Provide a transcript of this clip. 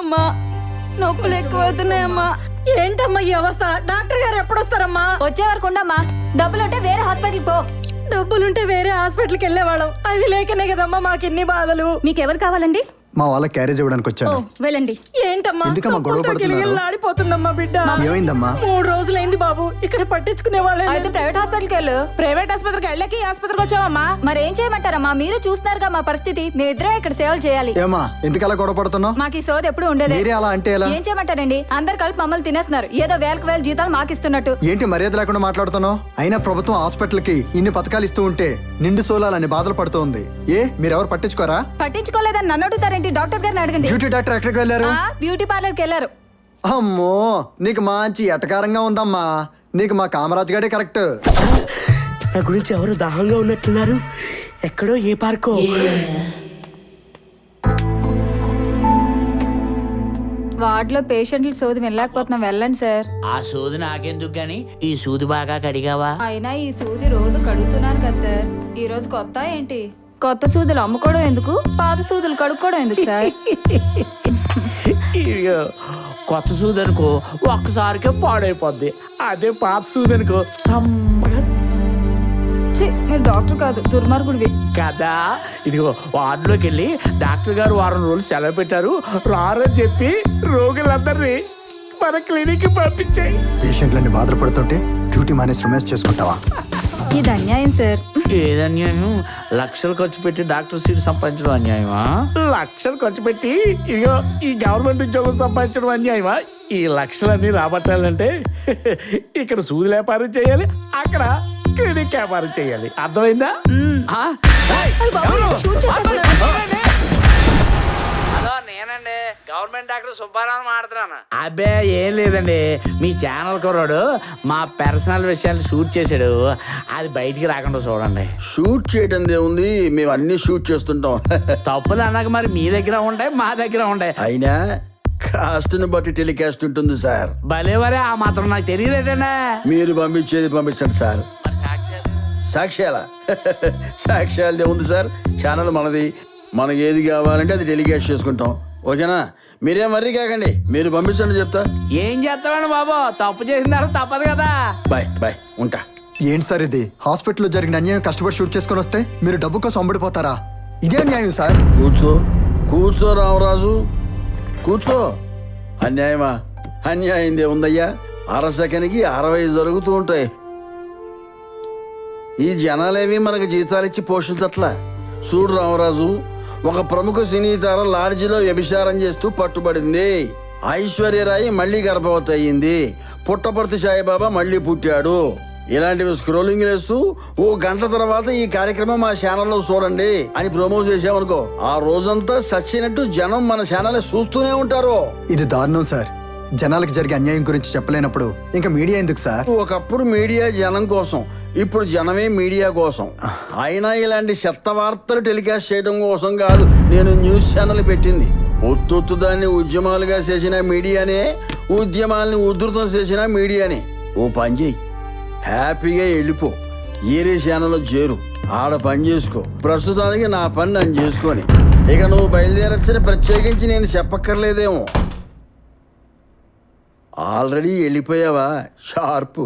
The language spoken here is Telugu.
అమ్మా నొప్పులు ఎక్కువ అవుతున్నాయమ్మా. ఏంటమ్మా ఈ అవస్థ? డాక్టర్ గారు ఎప్పుడు వస్తారమ్మా? వచ్చే వరకు ఉండమ్మా. డబ్బులుంటే వేరే హాస్పిటల్ పో. డబ్బులుంటే వేరే హాస్పిటల్కి వెళ్ళేవాళ్ళం, అవి లేకనే కదమ్మా మాకు ఇన్ని బాధలు. మీకెవరు కావాలండి? మా వాళ్ళ క్యారేజ్ ఇవ్వడానికి వచ్చాను. వెళ్ళండి. ఏంటమ్మా ఎందుకమ్మా గొడవ పడుతున్నారు? ఆడిపోతుందమ్మా బిడ్డ. ఏమైందమ్మా? 3 రోజులైంది బాబు, ఇక్కడ పట్టించుకునే వాళ్ళే. అయితే ప్రైవేట్ హాస్పిటల్కి వెళ్ళు. ప్రైవేట్ ఆసుపత్రికి వెళ్ళకి ఈ ఆసుపత్రికి వచ్చావమ్మా. మరేం చేయమంటారమ్మా? మీరు చూస్తున్నారుగా మా పరిస్థితి. మేమిద్దరం ఇక్కడ సేవలు చేయాలి. ఏమా ఎందుకలా గొడవ పడుతున్నావు? మాకు ఈ సోది ఎప్పుడు ఉండేదే. మీరే అలా అంటే ఎలా? ఏం చేయమంటారండి? అందరు కలిపి మమ్మల్ని తినేస్తున్నారు. ఏదో వేలకు వేల జీతాలు మాకు ఇస్తున్నట్టు. ఏంటి మర్యాద లేకుండా మాట్లాడుతున్నావు? అయినా ప్రభుత్వం హాస్పిటల్ కి ఇన్ని పథకాలు ఇస్తూ ఉంటే నిండు సోలాలని బాధలు పడుతోంది. మీరెవరు పట్టించుకోరా? పట్టించుకోలేదని నన్ను అడుగుతారేంటి? డాక్టర్ గారిని అడగండి. బ్యూటీ డాక్టర్ ఎక్కడికి వెళ్ళారు? బ్యూటీ పార్లర్కి వెళ్ళారు. అమ్మో నీకు మంచి ఎటకారంగా ఉందమ్మా. నీకు మా కామరాజ్ గాడే కరెక్ట్. నా గురించి ఎవరు దాహంగా ఉన్నట్టున్నారు. ఎక్కడో ఏ పార్కో. వార్డులో పేషెంట్లు సోది వినలేకపోతున్నాం. వెళ్ళండి సార్. ఆ సూది నాకెందుకు గాని ఈ సూది బాగా కడిగావా? అయినా ఈ సూది రోజు కడుగుతున్నారు కదా సార్. ఈ రోజు కొత్త ఏంటి? కొత్త సూదులు అమ్ముకోవడం ఎందుకు, పాత సూదులు కడుక్కోవడం ఎందుకు సార్? ఇయ్యో, కొత్త సూది అనుకో ఒక్కసారికే పాడైపోద్ది. అదే పాత సూది అనుకో సమ్మగా ఛీ, మీరు డాక్టర్ కాదు, దుర్మార్గుడివి. కదా. ఇదిగో వార్డులోకి వెళ్ళి డాక్టర్ గారు 4 రోజులు సెలవు పెట్టారు రారని చెప్పి రోగులందరినీ మన క్లినిక్ పంపించాయి. పేషెంట్లన్నీ బాధలు పడుతుంటే డ్యూటీ మానేసి రమేష్ చేసుకుంటావా? ఇది అన్యాయం సార్. ఏది అన్యాయం? లక్షలు ఖర్చు పెట్టి డాక్టర్ సీట్ సంపాదించడం అన్యాయమా? లక్షలు ఖర్చు పెట్టి ఇదిగో ఈ గవర్నమెంట్ ఉద్యోగం సంపాదించడం అన్యాయమా? ఈ లక్షలన్నీ రాబట్టాలంటే ఇక్కడ సూది వ్యాపారం చేయాలి, అక్కడ క్లినిక్ వ్యాపారం చేయాలి. అర్థమైందా? హలో, నేనండి గవర్నమెంట్ డాక్టర్ సుబ్బారావు మాట్లాడుతున్నాను. అబ్బే ఏం లేదండి, మీ ఛానల్ కుర్రాడు మా పర్సనల్ విషయాలు షూట్ చేశాడు. అది బయటికి రాకుండా చూడండి. షూట్ చేయడం ఏముంది, మేము అన్ని షూట్ చేస్తుంటాం. తప్పులు అన్నాక మరి మీ దగ్గర ఉంటాయి, మా దగ్గర ఉంటాయి. అయినా కాస్ట్ని బట్టి టెలికాస్ట్ ఉంటుంది సార్. భలేవరే, ఆ మాత్రం నాకు తెలియలేదండి. మీరు పంపించేది పంపించండి సార్. సాక్ష్యాల సాక్ష్యాలదే ఉంది సార్. ఛానల్ మనది, మనకి ఏది కావాలంటే అది టెలికాస్ట్ చేసుకుంటాం. ఓకేనా? మీరేం వర్రీ కాకండి, మీరు పంపించండి చెప్తా. ఏం చేస్తామండి బాబు, తప్పు చేసిన తప్పదు కదా. బాయ్ బాయ్, ఉంటా. ఏంటి సార్ ఇది? హాస్పిటల్లో జరిగిన అన్యాయం కష్టపడి షూట్ చేసుకొని వస్తే మీరు డబ్బు కోసం అమ్ముడిపోతారా? ఇదే అన్యాయం సార్. కూర్చో కూర్చో రామరాజు, కూర్చో. అన్యాయమా? అన్యాయందే ఉందయ్యా. 1/2 సెకన్కి 60 జరుగుతూ ఉంటాయి. ఈ జనాలేవి మనకు జీతాలిచ్చి పోషించట్లా. చూడు రామరాజు, ఒక ప్రముఖ సినీ తార లాడ్జిలో వ్యభిచారం చేస్తూ పట్టుబడింది. ఐశ్వర్యరాయ్ మళ్ళీ గర్భవతి అయ్యింది. పుట్టపర్తి సాయిబాబా మళ్ళీ పుట్టాడు. ఇలాంటివి స్క్రోలింగ్ వేస్తూ 1 గంట తర్వాత ఈ కార్యక్రమం మా ఛానల్లో చూడండి అని ప్రమోట్ చేసామనుకో, ఆ రోజంతా సచ్చినట్టు జనం మన ఛానల్ చూస్తూనే ఉంటారు. ఇది దారుణం సార్. జనాలకు జరిగే అన్యాయం గురించి చెప్పలేనప్పుడు ఇంకా మీడియా ఎందుకు సార్? ఒకప్పుడు మీడియా జనం కోసం, ఇప్పుడు జనమే మీడియా కోసం. అయినా ఇలాంటి చెత్త వార్తలు టెలికాస్ట్ చేయడం కోసం కాదు నేను న్యూస్ ఛానల్ పెట్టింది. ఒత్తొత్తు దాన్ని ఉద్యమాలుగా చేసిన మీడియానే, ఉద్యమాల్ని ఉధృతం చేసిన మీడియానే. ఓ పని చేయి, హ్యాపీగా వెళ్ళిపో, ఏరే ఛానల్లో చేరు, ఆడ పని చేసుకో. ప్రస్తుతానికి నా పని నన్ను చేసుకొని ఇక నువ్వు బయలుదేరచ్చని ప్రత్యేకించి నేను చెప్పక్కర్లేదేమో. ఆల్రెడీ వెళ్ళిపోయావా? షార్పు.